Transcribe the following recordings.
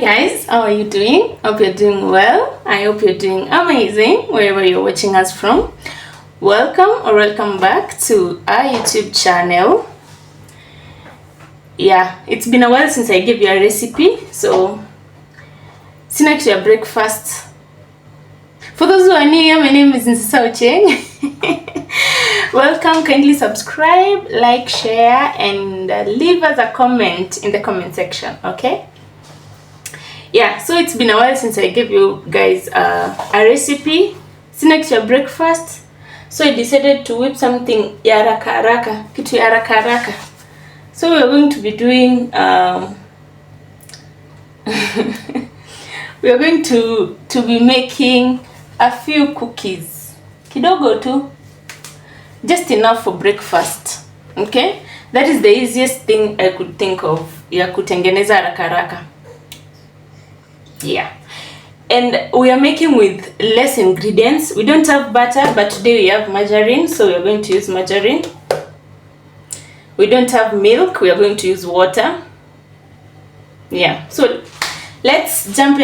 guys, how are you doing? Hope you're doing well. I hope you're doing amazing wherever you're watching us from. Welcome back to our YouTube channel. Yeah, it's been a while since I gave you a recipe, so snack your breakfast. For those who are new, my name is Nsisa Ocheng. Welcome, kindly subscribe, like, share, and leave us a comment in the comment section, okay? Yeah, so it's been a while since I gave you guys a recipe, snack your breakfast. So I decided to whip something ya haraka, kitu ya haraka. So we're going to be doing we are going to be making a few cookies, kidogo tu, just enough for breakfast. Okay, that is the easiest thing I could think of ya kutengeneza haraka. Yeah, and we are making with less ingredients. We don't have butter, but today we have margarine, so we are going to use margarine. We don't have milk, we are going to use water. Yeah, so let's jump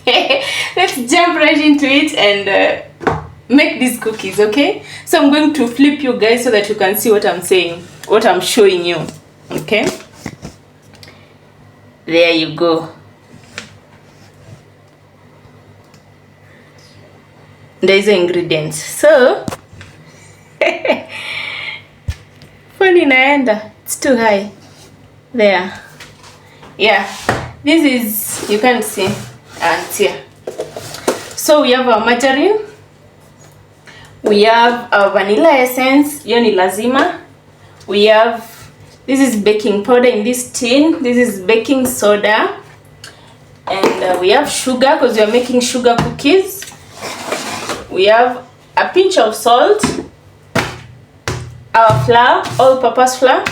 let's jump right into it and make these cookies, okay? So I'm going to flip you guys so that you can see what I'm saying, what I'm showing you. Okay, there you go. There's the ingredients. So funny naenda, it's too high there. Yeah, this is, you can't see, and here. So we have our margarine, we have our vanilla essence, hiyo ni lazima. We have, this is baking powder in this tin, this is baking soda, and we have sugar because we are making sugar cookies. We have a pinch of salt, our flour, all-purpose flour,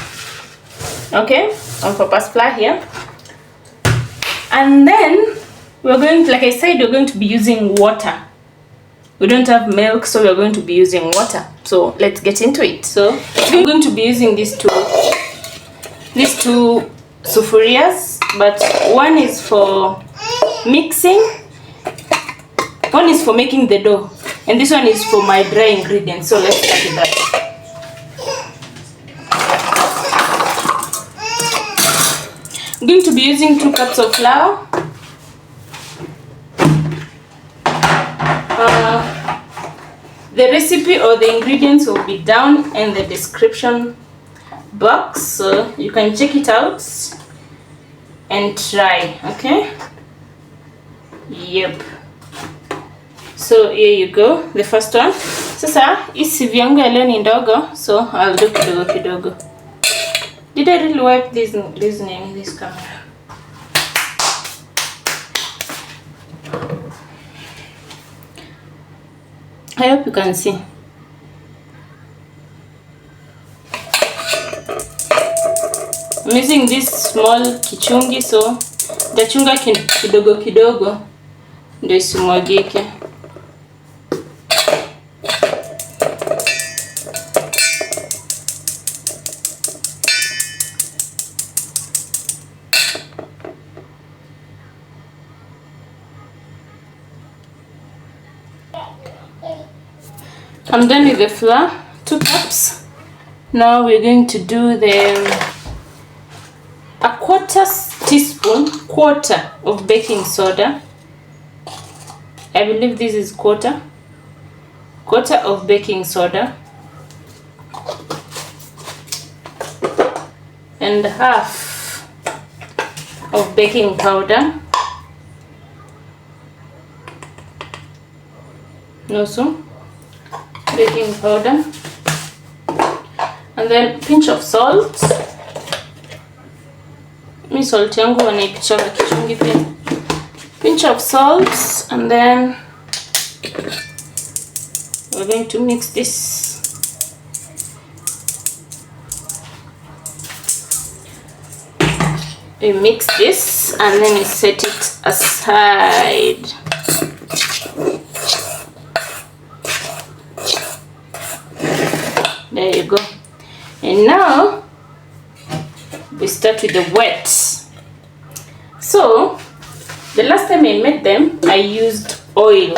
okay, all-purpose flour here. And then we're going to, like I said, we're going to be using water. We don't have milk, so we're going to be using water. So let's get into it. So we're going to be using these two sufurias, but one is for mixing, one is for making the dough, and this one is for my dry ingredients. So let's start with that. I'm going to be using 2 cups of flour. The recipe or the ingredients will be down in the description box, so you can check it out and try, okay? Yep. So here you go, the first one. Sasa isi vyangu ya leo ni ndogo, so I'll do kidogo. Did I really wipe this camera? I hope you can see. I'm using this small kichungi, so tachunga kidogo ndio isimwagike. I'm done with the flour, 2 cups. Now we're going to do a quarter teaspoon of baking soda. I believe this is quarter of baking soda, and half of baking powder. Also baking powder, and then pinch of salt. Mi salt yangu wanaipichanga kichungi pia. Pinch of salt, and then we're going to mix this. We mix this and then we set it aside. There you go. And now we start with the wet. So the last time I made them, I used oil.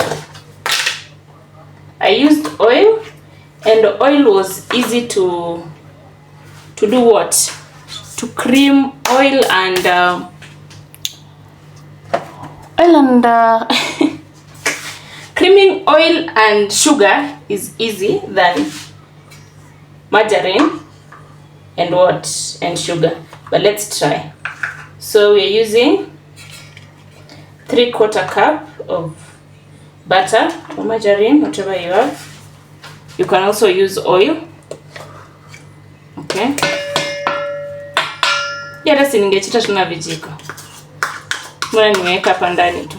And the oil was easy to do what? To cream. Oil and creaming oil and sugar is easy than margarine and sugar. But let's try. So we're using 3/4 cup of butter or margarine, whatever you have. You can also use oil. Okay. Yara siningechita tuna vijiko. Mbona nimeweka hapa ndani tu.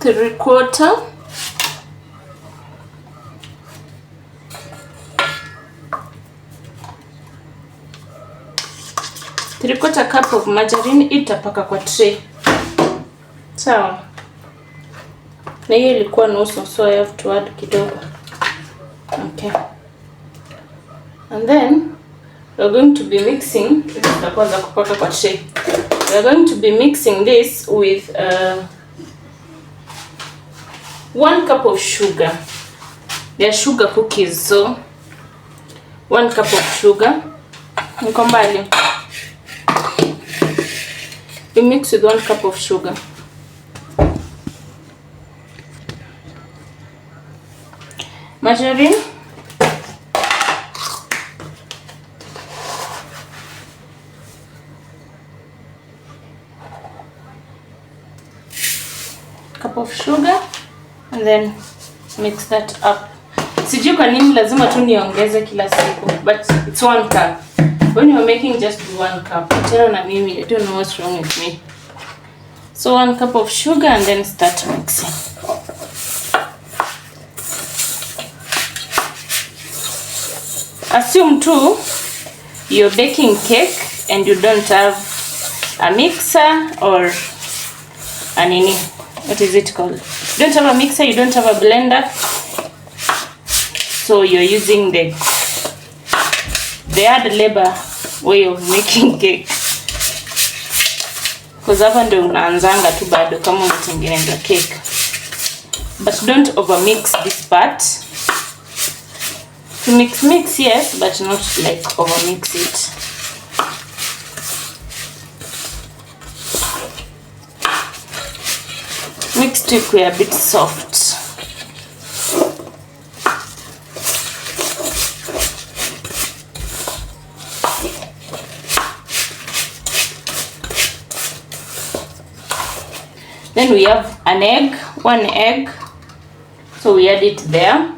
3/4. Three-quarter cup of margarine itapaka kwa tray. Sawa. Na hiyo ilikuwa nusu, so I have to add kidogo. Okay. And then we're going to be mixing, tutakuwa za kupaka kwa tray. We're going to be mixing this with 1 cup of sugar. They are sugar cookies, so 1 cup of sugar. Niko mbali. We mix with 1 cup of sugar. Margarine. Cup of sugar, and then mix that up. Sijui kwa nini lazima tu niongeze kila siku, but it's 1 cup. When you're making just 1 cup, tena na mimi, I don't know what's wrong with me. So 1 cup of sugar, and then start mixing. Assume too, you're baking cake and you don't have a mixer or a nini. What is it called? You don't have a mixer, you don't have a blender. So you're using the hard labor way of making cake. Because hapa ndio unaanzanga tu bado kama unatengeneza cake. But don't overmix this part. To mix, yes, but not like overmix it. Mix to be a bit soft. Then we have an egg, 1 egg. So we add it there.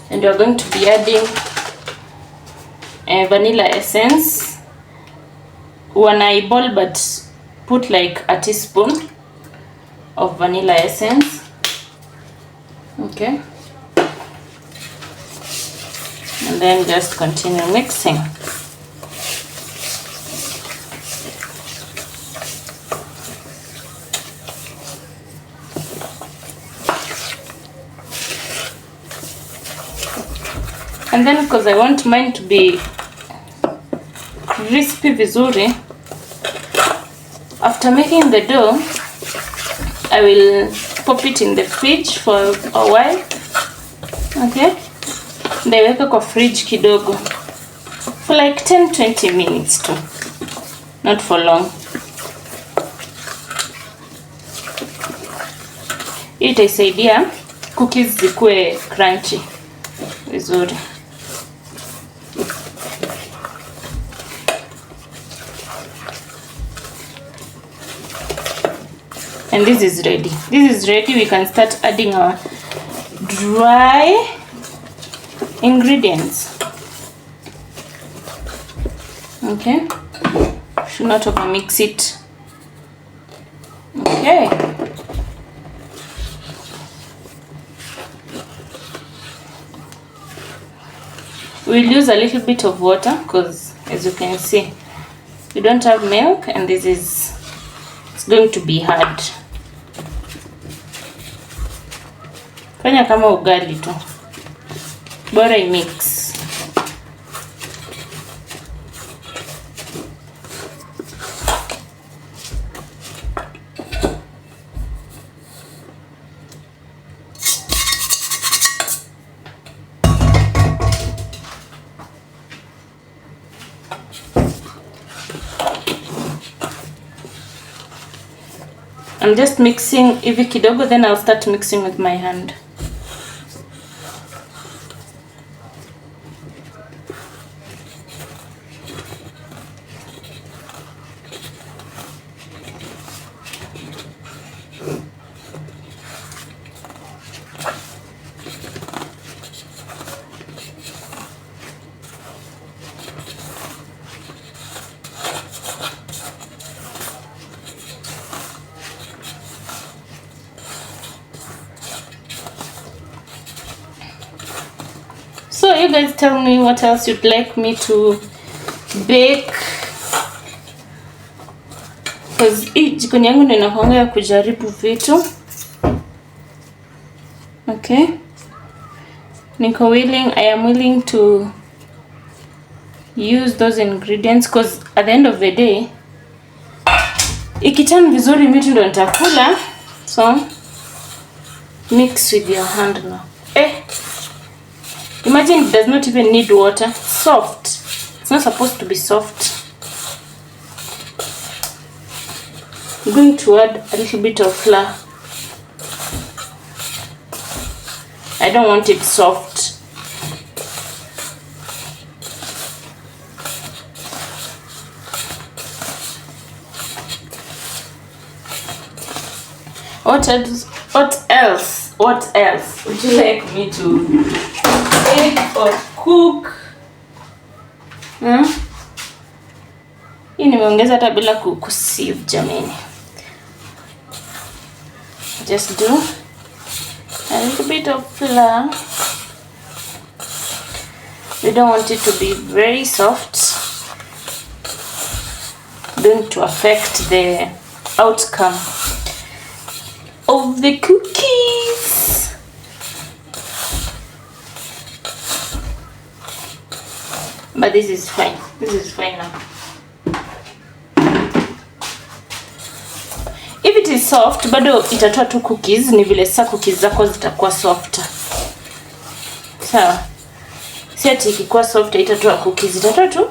And you're going to be adding vanilla essence. 1 eyeball, but put like a teaspoon of vanilla essence. Okay. And then just continue mixing. And then because I want mine to be crispy vizuri, after making the dough, I will pop it in the fridge for a while. Okay? Ndaiweka kwa fridge kidogo for like 10-20 minutes too. Not for long. Hii itasaidia cookies zikuwe crunchy vizuri. And this is ready. This is ready. We can start adding our dry ingredients. Okay. Should not over mix it. Okay. We'll use a little bit of water because, as you can see, we don't have milk, and it's going to be hard. Fanya kama ugali tu, bora mix. I'm just mixing hivi kidogo, then I'll start mixing with my hand. So you guys tell me what else you'd like me to bake, because hii jikoni yangu ndio inakuanga ya kujaribu vitu. Okay, I am willing to use those ingredients because at the end of the day ikichana vizuri mimi ndio nitakula. So mix with your hand now. Imagine it does not even need water. Soft. It's not supposed to be soft. I'm going to add a little bit of flour. I don't want it soft. What else would you like me to bake or cook? Hii nimeongeza hata bila kusieve jamani. Just do a little bit of flour. We don't want it to be very soft. Going to affect the outcome of the cookies. But this is fine. This is fine now. If it is soft, bado itatoa tu cookies, ni vile sasa cookies zako zitakuwa softer. Sawa. Si ati ikikuwa soft itatoa cookies, itatoa tu.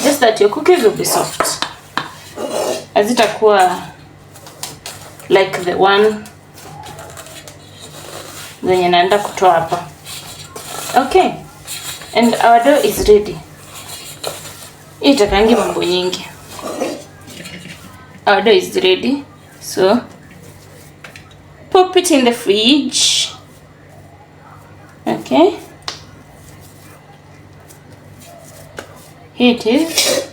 Just that your cookies will be soft. Hazitakuwa like the one zenye naenda kutoa hapa. Okay. And our dough is ready. Itakangi mambo nyingi. Our dough is ready. So pop it in the fridge. Okay. Here it is.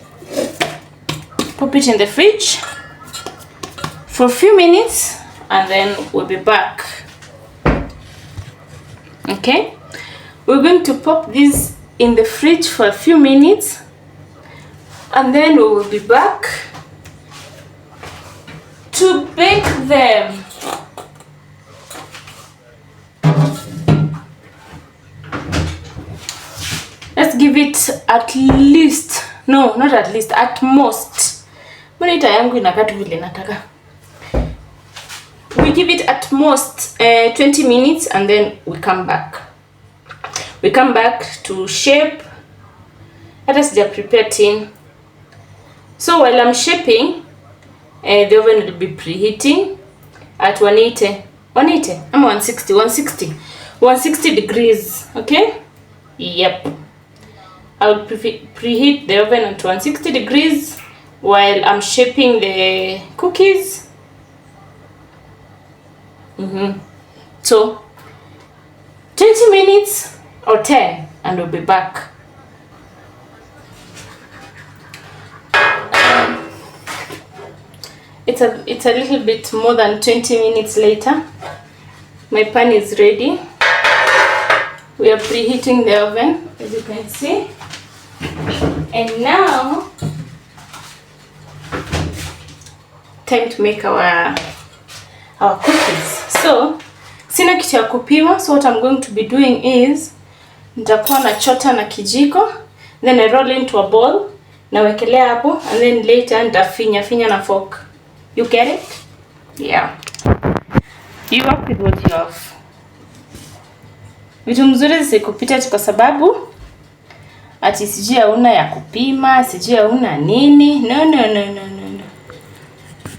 Pop it in the fridge for a few minutes and then we'll be back. Okay, we're going to pop this in the fridge for a few minutes and then we will be back to bake them. Let's give it at least, no, not at least, at most. Monitor yangu inakaa tu vile nataka. We give it at most 20 minutes and then we come back. We come back to shape. Let us just prepare tin. So while I'm shaping, the oven will be preheating at 180. 180? I'm 160 degrees. Okay? Yep. I'll preheat the oven at 160 degrees while I'm shaping the cookies. So 20 minutes or 10 and we'll be back. It's a little bit more than 20 minutes later. My pan is ready. We are preheating the oven, as you can see. And now, time to make our cookies. So, sina kitu ya kupima, so what I'm going to be doing is nitakuwa na chota na kijiko, then I roll into a bowl, nawekelea hapo, and then later nitafinya na fork. You get it? Yeah. You work with what you have. Vitu mzuri zisikupita kwa sababu ati sijui hauna ya kupima, sijui hauna nini. No.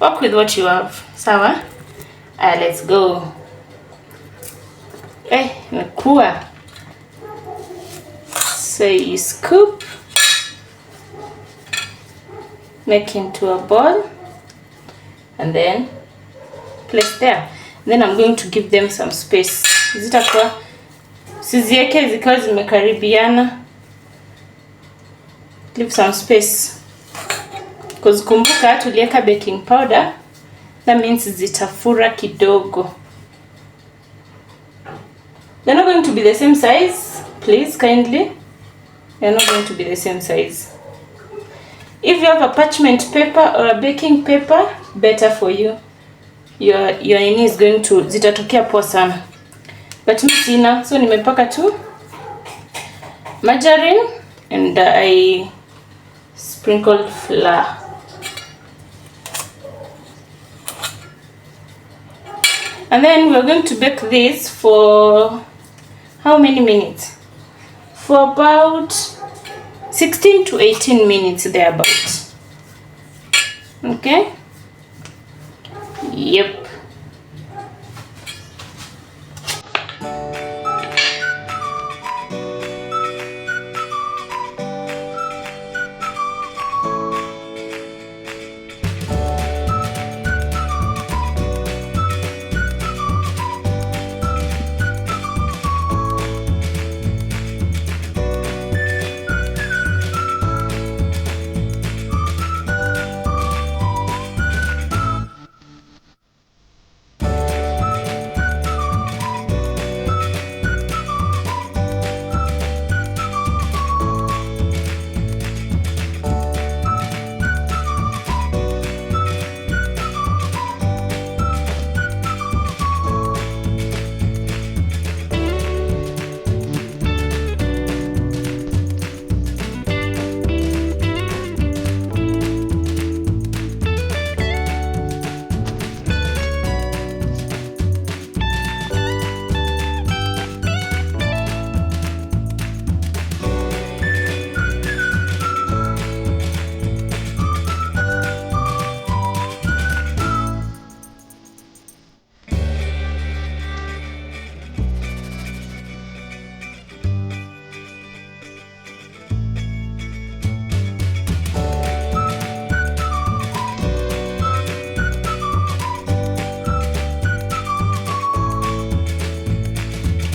Work with what you have. Sawa? Let's go. Imekuwa. So you scoop, make into a bowl, and then place there. Then I'm going to give them some space. Zitakuwa sizieke zikawa zimekaribiana. Leave some space. Because kumbuka tulieka baking powder, that means zitafura kidogo. They're not going to be the same size, please kindly. They're not going to be the same size. If you have a parchment paper or a baking paper, better for you. Your nini is going to zitatokea poa sana. But mimi sina, so nimepaka tu margarine and I sprinkled flour. And then we're going to bake this for how many minutes? For about 16 to 18 minutes thereabout. Okay? Yep.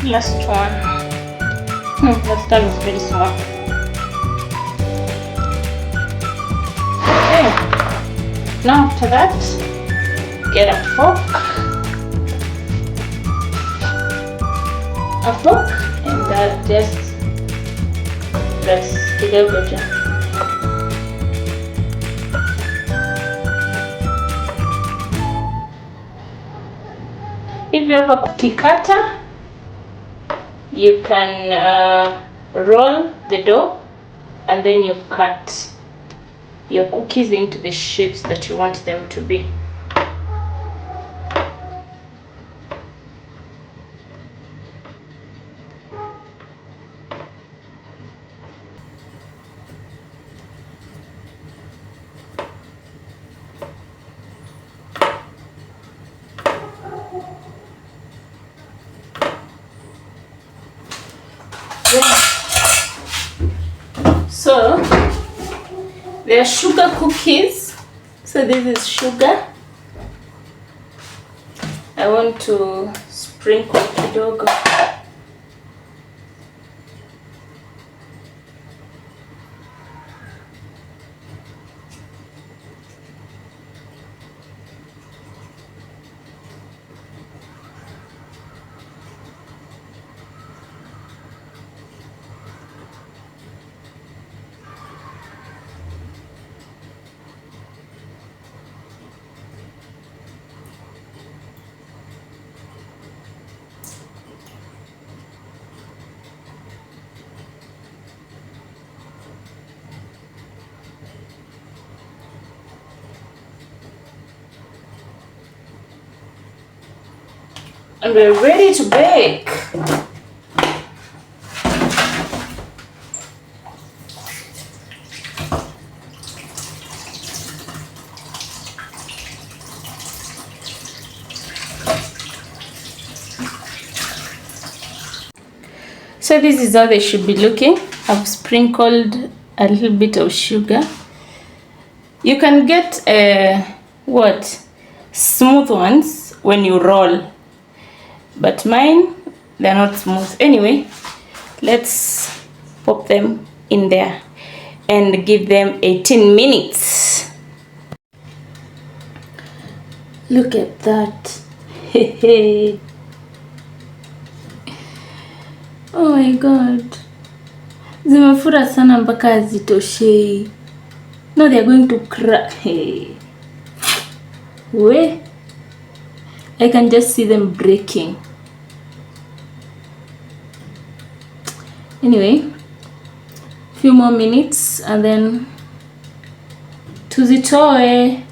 Last one. Last one is very small. Okay. Now after that, get a fork. And just press kidogo tu. If you have a cookie cutter, you can roll the dough and then you cut your cookies into the shapes that you want them to be. So they are sugar cookies. So this is sugar. I want to sprinkle kidogo. And we're ready to bake. So this is how they should be looking. I've sprinkled a little bit of sugar. You can get smooth ones when you roll, but mine, they're not smooth. Anyway, let's pop them in there and give them 18 minutes. Look at that. Oh my god, zimefura sana mpaka hazitoshei. No, they're going to crack. Hey, wait, I can just see them breaking. Anyway, few more minutes and then tuzitoe.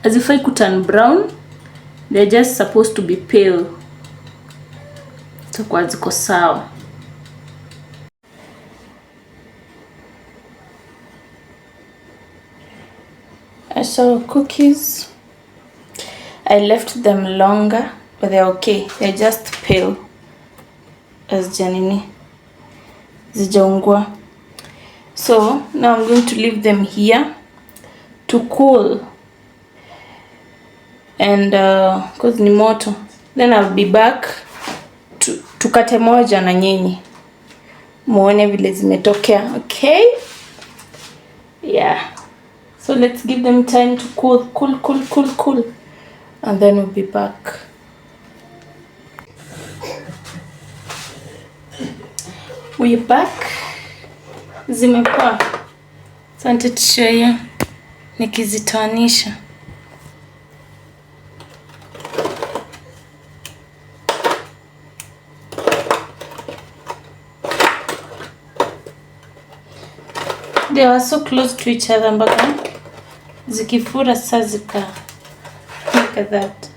Hazifai kuturn brown, they're just supposed to be pale. Takuwa ziko sawa. I saw cookies. I left them longer, but they're okay. They're just pale as janini zijaungua. So now I'm going to leave them here to cool, and cause ni moto. Then I'll be back tukate moja na nyinyi muone vile zimetokea. Okay, yeah, so let's give them time to cool, and then we'll be back. We're back. Zimepoa. Asante tushaya nikizitoanisha. They were so close to each other mpaka zikifura sasa look at that.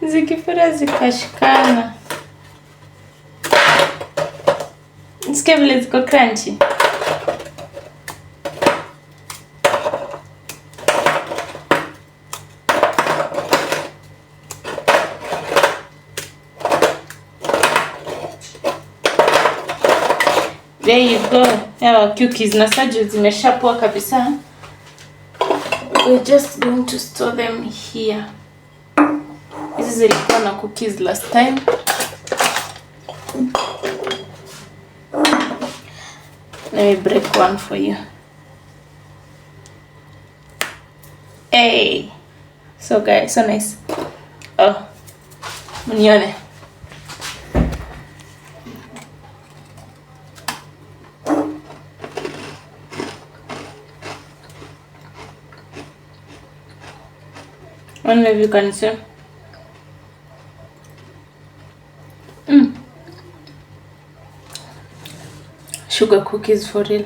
Zikifura zikashikana. Nisikia vile ziko crunchy. There you go. Our cookies na saju zimeshapoa kabisa. We're just going to store them here. Hizi zilikuwa na cookies last time. Let me break one for you. Hey, so guys, so nice. Oh, mnione. I don't know if you can see. Sugar cookies for real.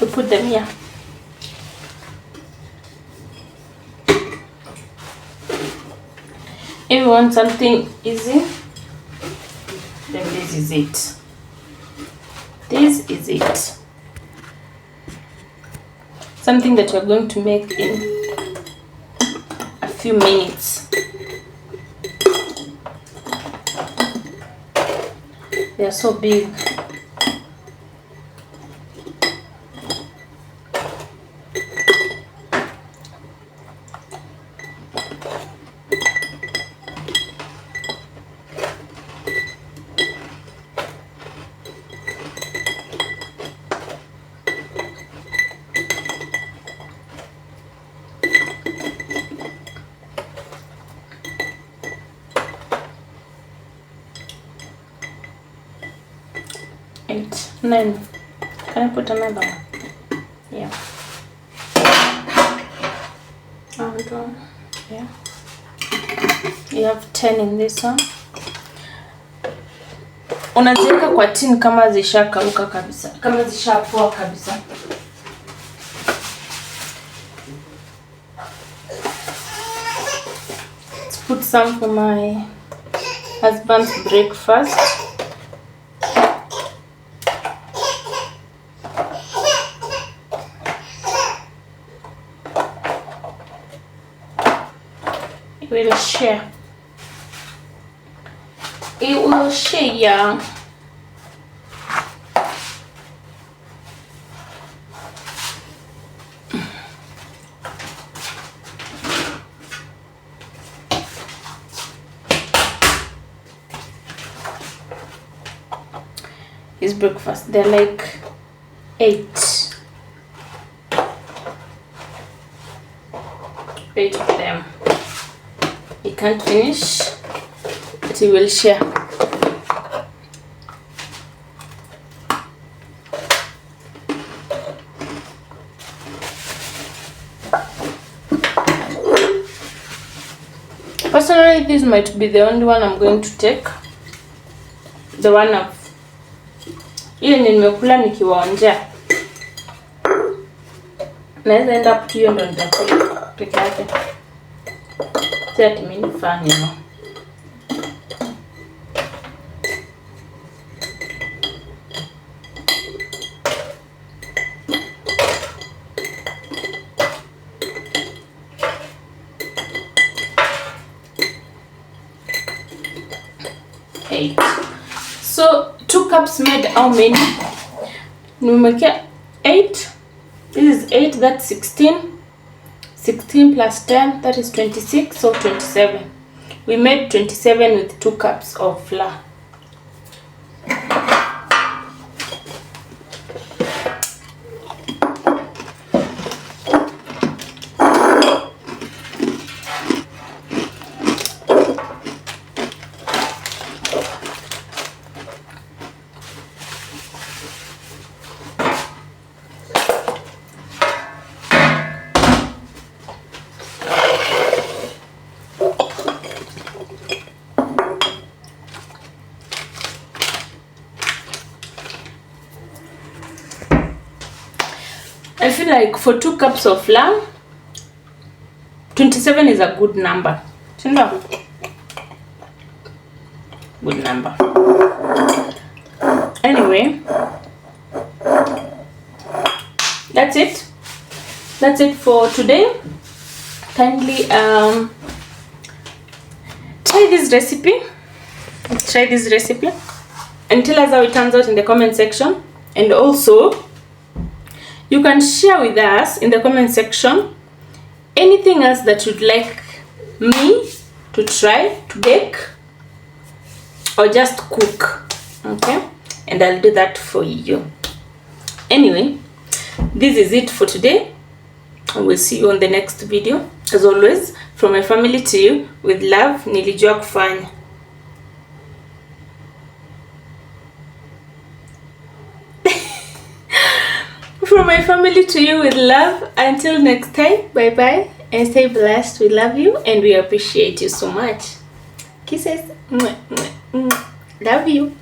We put them here. If you want something easy, then this is it. This is it. Something that you're going to make in a few minutes. They are so big. Eight, 9. Can I put another one? Yeah. And yeah. You have 10 in this one. Unaziweka kwa tin kama zishakauka kabisa, kama zishapoa kabisa. Let's put some for my husband's breakfast. It will share. It will share. His breakfast, they're like 8 of them. He can't finish, but he will share. Personally, this might be the only one I'm going to take. The one of hiyo nimekula nikiwa njaa. Naweza enda up to hiyo ndo nitakula peke yake. That means fun, you know. Eight. So 2 cups made how many? Nimeweka 8. This is 8, that's 16. 16 plus 10, that is 26, so 27. We made 27 with 2 cups of flour. I feel like for 2 cups of flour, 27 is a good number. Good number. Anyway, that's it. That's it for today. Kindly try this recipe. Try this recipe and tell us how it turns out in the comment section. And also, you can share with us in the comment section anything else that you'd like me to try to bake or just cook, okay? And I'll do that for you. Anyway, this is it for today. I will see you on the next video. As always, from my family to you, with love, nilijua kufanya. From my family to you, with love. Until next time, bye bye and stay blessed. We love you and we appreciate you so much. Kisses. Love you.